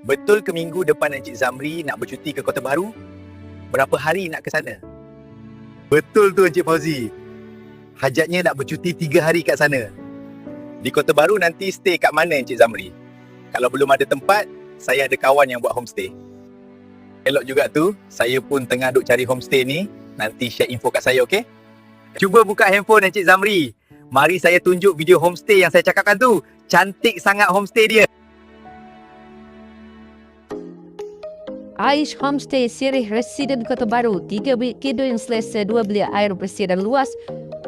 Betul ke minggu depan Encik Zamri nak bercuti ke Kota Baru? Berapa hari nak ke sana? Betul tu Encik Fauzi. Hajatnya nak bercuti 3 hari kat sana. Di Kota Baru nanti stay kat mana Encik Zamri? Kalau belum ada tempat, saya ada kawan yang buat homestay. Elok juga tu, saya pun tengah duk cari homestay ni. Nanti share info kat saya, okey? Cuba buka handphone Encik Zamri. Mari saya tunjuk video homestay yang saya cakapkan tu. Cantik sangat homestay dia. Aish Homestay Sirih Residen Kota Baru, 3 bilik tidur yang selesa, 2 bilik air bersih dan luas,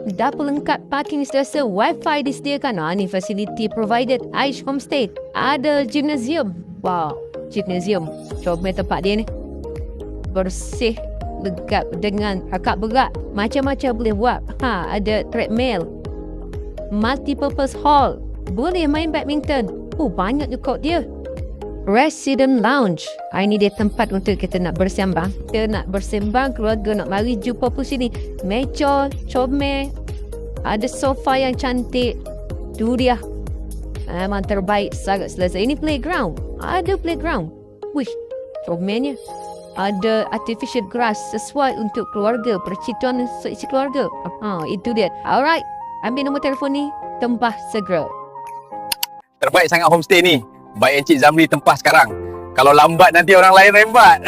dapur lengkap, parking selesa, wifi disediakan. Ni fasiliti provided Aish Homestay. Ada gymnasium. Wow, gymnasium. Coba tempat dia ni. Bersih, legap dengan akak berat. Macam-macam boleh buat. Ada treadmill. Multi-purpose hall. Boleh main badminton. Banyaknya court dia. Resident Lounge. Ini dia tempat untuk kita nak bersembang. Kita nak bersembang, keluarga nak mari jumpa pun sini. Meja, comel. Ada sofa yang cantik. Tu dia. Memang terbaik, sangat selesa. Ini playground. Ada playground. Wih, comelnya. Ada artificial grass sesuai untuk keluarga. Percituan seisi keluarga. Itu dia. Alright. Ambil nombor telefon ni. Tempah segera. Terbaik sangat homestay ni. Baik Encik Zamri tempah sekarang. Kalau lambat nanti orang lain rembat.